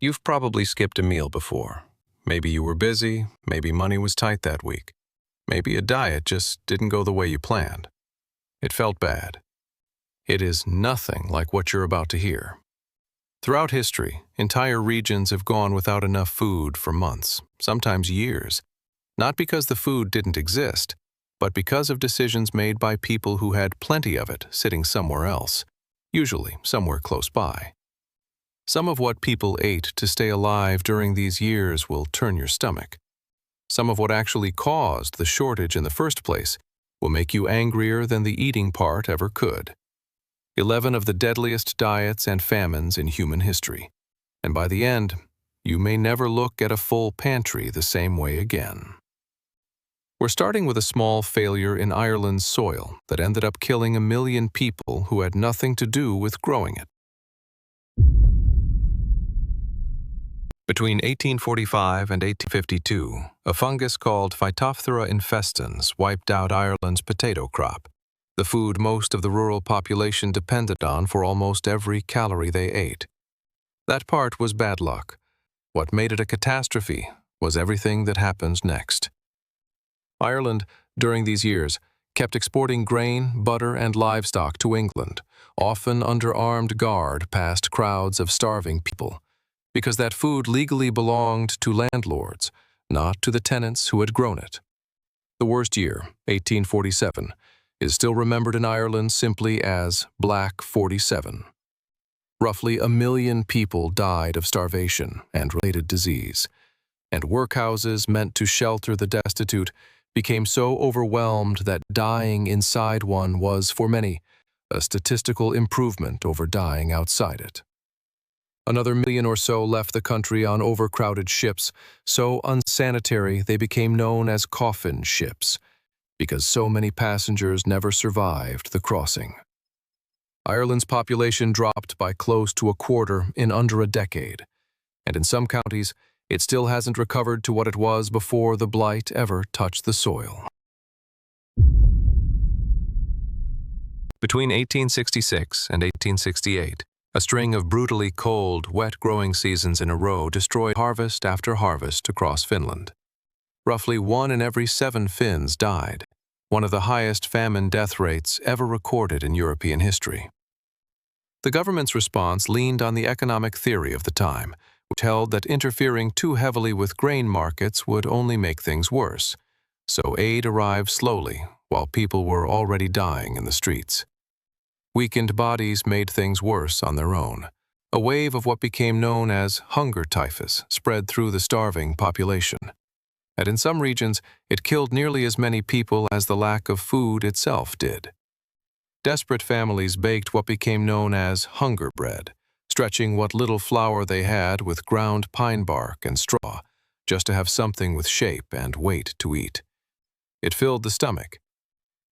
You've probably skipped a meal before. Maybe you were busy, maybe money was tight that week. Maybe a diet just didn't go the way you planned. It felt bad. It is nothing like what you're about to hear. Throughout history, entire regions have gone without enough food for months, sometimes years, not because the food didn't exist, but because of decisions made by people who had plenty of it sitting somewhere else, usually somewhere close by. Some of what people ate to stay alive during these years will turn your stomach. Some of what actually caused the shortage in the first place will make you angrier than the eating part ever could. 11 of the deadliest diets and famines in human history. And by the end, you may never look at a full pantry the same way again. We're starting with a small failure in Ireland's soil that ended up killing 1 million people who had nothing to do with growing it. Between 1845 and 1852, a fungus called Phytophthora infestans wiped out Ireland's potato crop, the food most of the rural population depended on for almost every calorie they ate. That part was bad luck. What made it a catastrophe was everything that happens next. Ireland, during these years, kept exporting grain, butter, and livestock to England, often under armed guard past crowds of starving people, because that food legally belonged to landlords, not to the tenants who had grown it. The worst year, 1847, is still remembered in Ireland simply as Black 47. Roughly 1 million people died of starvation and related disease, and workhouses meant to shelter the destitute became so overwhelmed that dying inside one was, for many, a statistical improvement over dying outside it. Another 1 million or so left the country on overcrowded ships, so unsanitary they became known as coffin ships, because so many passengers never survived the crossing. Ireland's population dropped by close to 1/4 in under a decade, and in some counties, it still hasn't recovered to what it was before the blight ever touched the soil. Between 1866 and 1868, a string of brutally cold, wet growing seasons in a row destroyed harvest after harvest across Finland. Roughly 1 in every 7 Finns died, one of the highest famine death rates ever recorded in European history. The government's response leaned on the economic theory of the time, which held that interfering too heavily with grain markets would only make things worse, so aid arrived slowly while people were already dying in the streets. Weakened bodies made things worse on their own. A wave of what became known as hunger typhus spread through the starving population. And in some regions, it killed nearly as many people as the lack of food itself did. Desperate families baked what became known as hunger bread, stretching what little flour they had with ground pine bark and straw, just to have something with shape and weight to eat. It filled the stomach.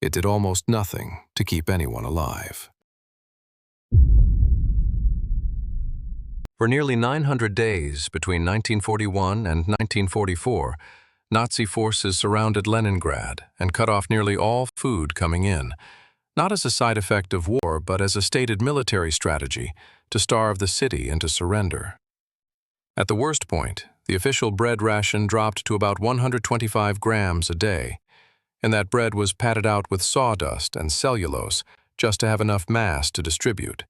It did almost nothing to keep anyone alive. For nearly 900 days between 1941 and 1944, Nazi forces surrounded Leningrad and cut off nearly all food coming in, not as a side effect of war, but as a stated military strategy to starve the city into surrender. At the worst point, the official bread ration dropped to about 125 grams a day, and that bread was padded out with sawdust and cellulose just to have enough mass to distribute.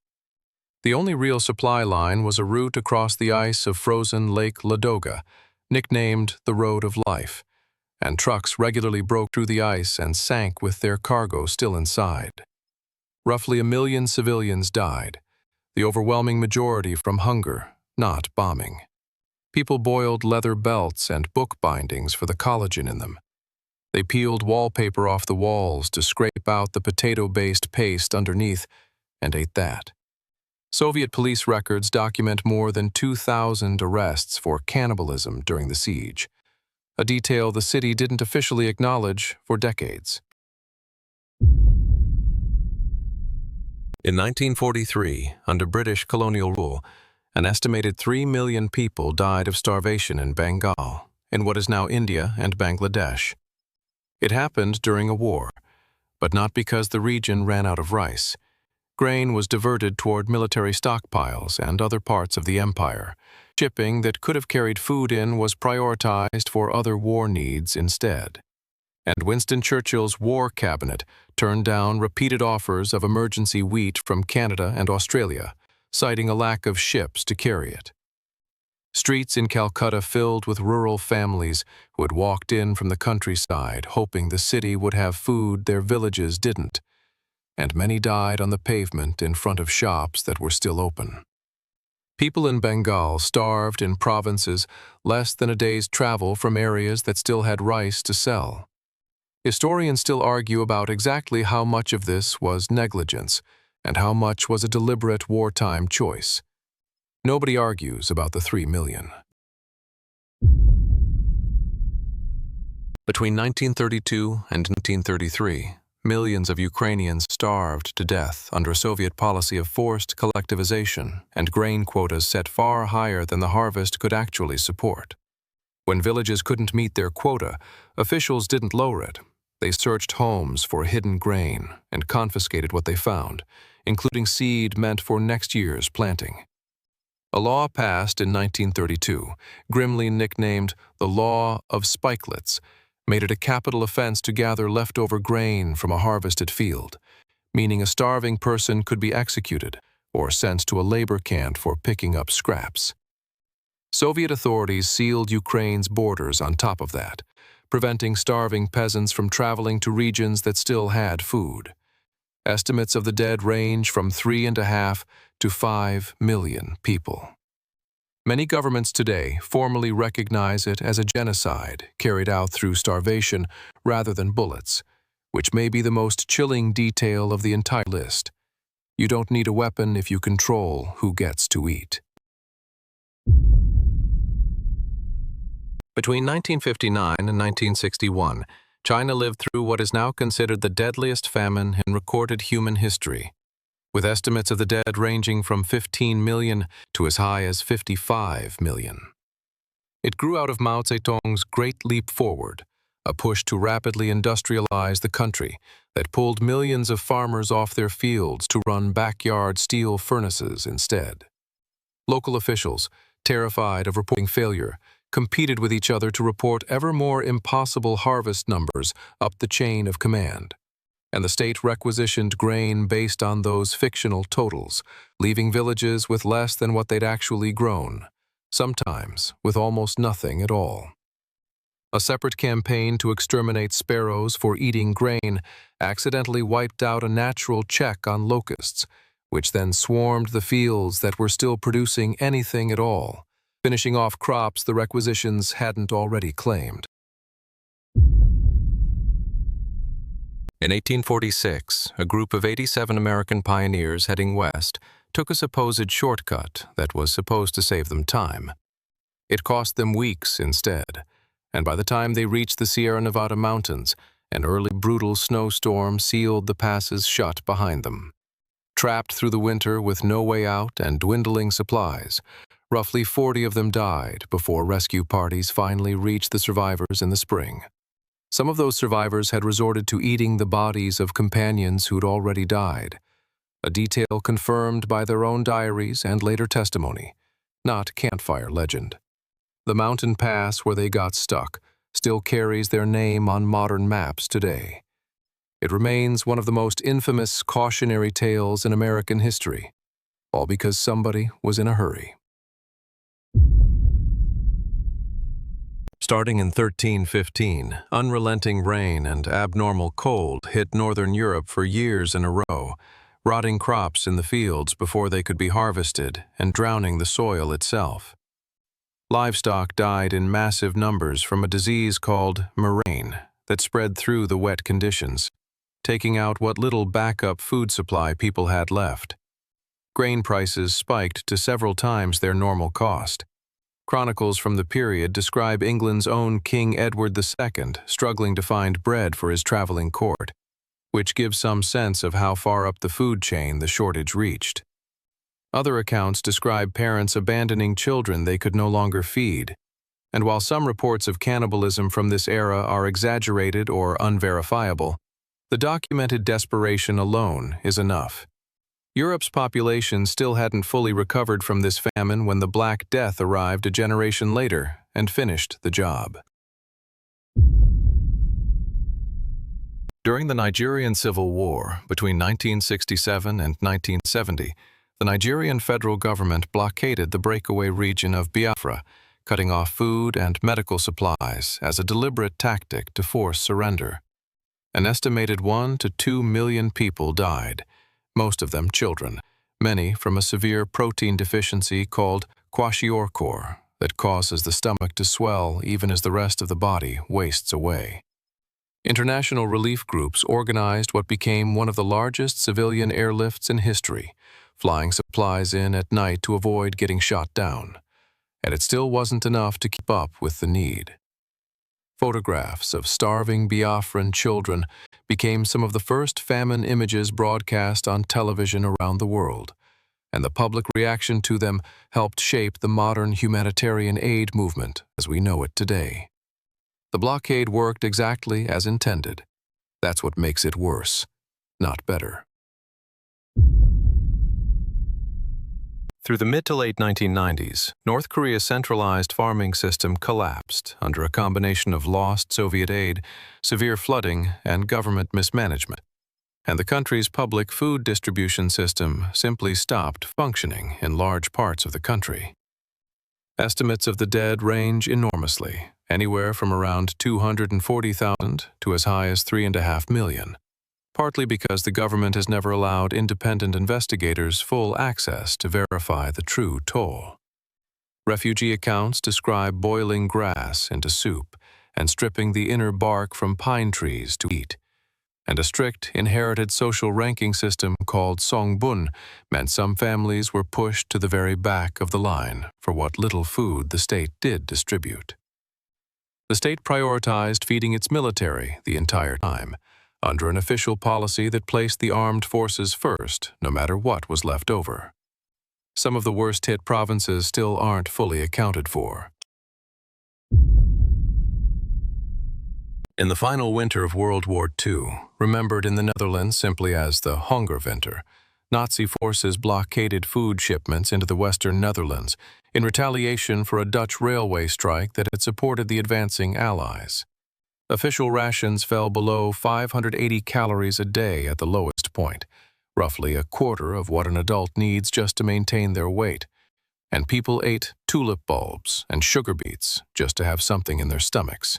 The only real supply line was a route across the ice of frozen Lake Ladoga, nicknamed the Road of Life, and trucks regularly broke through the ice and sank with their cargo still inside. Roughly 1 million civilians died, the overwhelming majority from hunger, not bombing. People boiled leather belts and book bindings for the collagen in them. They peeled wallpaper off the walls to scrape out the potato-based paste underneath and ate that. Soviet police records document more than 2,000 arrests for cannibalism during the siege, a detail the city didn't officially acknowledge for decades. In 1943, under British colonial rule, an estimated 3 million people died of starvation in Bengal, in what is now India and Bangladesh. It happened during a war, but not because the region ran out of rice. Grain was diverted toward military stockpiles and other parts of the empire, Shipping that could have carried food in was prioritized for other war needs instead. And Winston Churchill's War Cabinet turned down repeated offers of emergency wheat from Canada and Australia, citing a lack of ships to carry it. Streets in Calcutta filled with rural families who had walked in from the countryside hoping the city would have food their villages didn't, and many died on the pavement in front of shops that were still open. People in Bengal starved in provinces less than a day's travel from areas that still had rice to sell. Historians still argue about exactly how much of this was negligence and how much was a deliberate wartime choice. Nobody argues about the 3 million. Between 1932 and 1933, millions of Ukrainians starved to death under a Soviet policy of forced collectivization and grain quotas set far higher than the harvest could actually support. When villages couldn't meet their quota, officials didn't lower it. They searched homes for hidden grain and confiscated what they found, including seed meant for next year's planting. A law passed in 1932, grimly nicknamed the Law of Spikelets, made it a capital offense to gather leftover grain from a harvested field, meaning a starving person could be executed or sent to a labor camp for picking up scraps. Soviet authorities sealed Ukraine's borders on top of that, preventing starving peasants from traveling to regions that still had food. Estimates of the dead range from 3.5 to 5 million people. Many governments today formally recognize it as a genocide carried out through starvation rather than bullets, which may be the most chilling detail of the entire list. You don't need a weapon if you control who gets to eat. Between 1959 and 1961, China lived through what is now considered the deadliest famine in recorded human history, with estimates of the dead ranging from 15 million to as high as 55 million. It grew out of Mao Zedong's Great Leap Forward, a push to rapidly industrialize the country that pulled millions of farmers off their fields to run backyard steel furnaces instead. Local officials, terrified of reporting failure, competed with each other to report ever more impossible harvest numbers up the chain of command. And the state requisitioned grain based on those fictional totals, leaving villages with less than what they'd actually grown, sometimes with almost nothing at all. A separate campaign to exterminate sparrows for eating grain accidentally wiped out a natural check on locusts, which then swarmed the fields that were still producing anything at all, finishing off crops the requisitions hadn't already claimed. In 1846, a group of 87 American pioneers heading west took a supposed shortcut that was supposed to save them time. It cost them weeks instead, and by the time they reached the Sierra Nevada mountains, an early brutal snowstorm sealed the passes shut behind them. Trapped through the winter with no way out and dwindling supplies, roughly 40 of them died before rescue parties finally reached the survivors in the spring. Some of those survivors had resorted to eating the bodies of companions who'd already died, a detail confirmed by their own diaries and later testimony, not campfire legend. The mountain pass where they got stuck still carries their name on modern maps today. It remains one of the most infamous cautionary tales in American history, all because somebody was in a hurry. Starting in 1315, unrelenting rain and abnormal cold hit northern Europe for years in a row, rotting crops in the fields before they could be harvested and drowning the soil itself. Livestock died in massive numbers from a disease called murrain that spread through the wet conditions, taking out what little backup food supply people had left. Grain prices spiked to several times their normal cost. Chronicles from the period describe England's own King Edward II struggling to find bread for his traveling court, which gives some sense of how far up the food chain the shortage reached. Other accounts describe parents abandoning children they could no longer feed, and while some reports of cannibalism from this era are exaggerated or unverifiable, the documented desperation alone is enough. Europe's population still hadn't fully recovered from this famine when the Black Death arrived a generation later and finished the job. During the Nigerian Civil War between 1967 and 1970, the Nigerian federal government blockaded the breakaway region of Biafra, cutting off food and medical supplies as a deliberate tactic to force surrender. An estimated 1 to 2 million people died, most of them children, many from a severe protein deficiency called kwashiorkor that causes the stomach to swell even as the rest of the body wastes away. International relief groups organized what became one of the largest civilian airlifts in history, flying supplies in at night to avoid getting shot down. And it still wasn't enough to keep up with the need. Photographs of starving Biafran children became some of the first famine images broadcast on television around the world, and the public reaction to them helped shape the modern humanitarian aid movement as we know it today. The blockade worked exactly as intended. That's what makes it worse, not better. Through the mid to late 1990s, North Korea's centralized farming system collapsed under a combination of lost Soviet aid, severe flooding, and government mismanagement. And the country's public food distribution system simply stopped functioning in large parts of the country. Estimates of the dead range enormously, anywhere from around 240,000 to as high as 3.5 million. Partly because the government has never allowed independent investigators full access to verify the true toll. Refugee accounts describe boiling grass into soup and stripping the inner bark from pine trees to eat. And a strict inherited social ranking system called songbun meant some families were pushed to the very back of the line for what little food the state did distribute. The state prioritized feeding its military the entire time, under an official policy that placed the armed forces first, no matter what was left over. Some of the worst-hit provinces still aren't fully accounted for. In the final winter of World War II, remembered in the Netherlands simply as the Hongerwinter, Nazi forces blockaded food shipments into the Western Netherlands in retaliation for a Dutch railway strike that had supported the advancing Allies. Official rations fell below 580 calories a day at the lowest point, roughly a quarter of what an adult needs just to maintain their weight, and people ate tulip bulbs and sugar beets just to have something in their stomachs.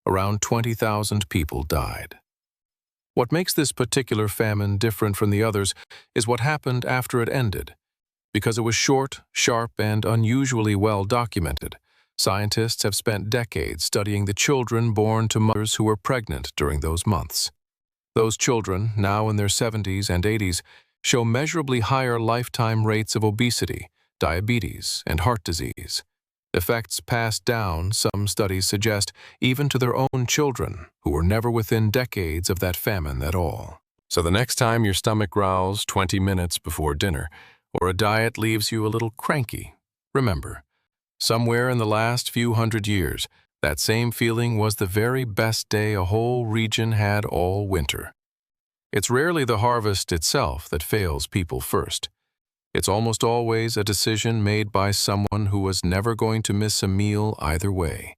Around 20,000 people died. What makes this particular famine different from the others is what happened after it ended. Because it was short, sharp, and unusually well documented, scientists have spent decades studying the children born to mothers who were pregnant during those months. Those children, now in their 70s and 80s, show measurably higher lifetime rates of obesity, diabetes, and heart disease. Effects passed down, some studies suggest, even to their own children, who were never within decades of that famine at all. So the next time your stomach growls 20 minutes before dinner, or a diet leaves you a little cranky, remember, somewhere in the last few hundred years, that same feeling was the very best day a whole region had all winter. It's rarely the harvest itself that fails people first. It's almost always a decision made by someone who was never going to miss a meal either way,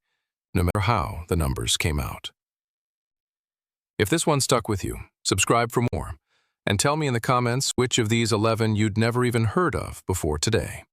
no matter how the numbers came out. If this one stuck with you, subscribe for more, and tell me in the comments which of these 11 you'd never even heard of before today.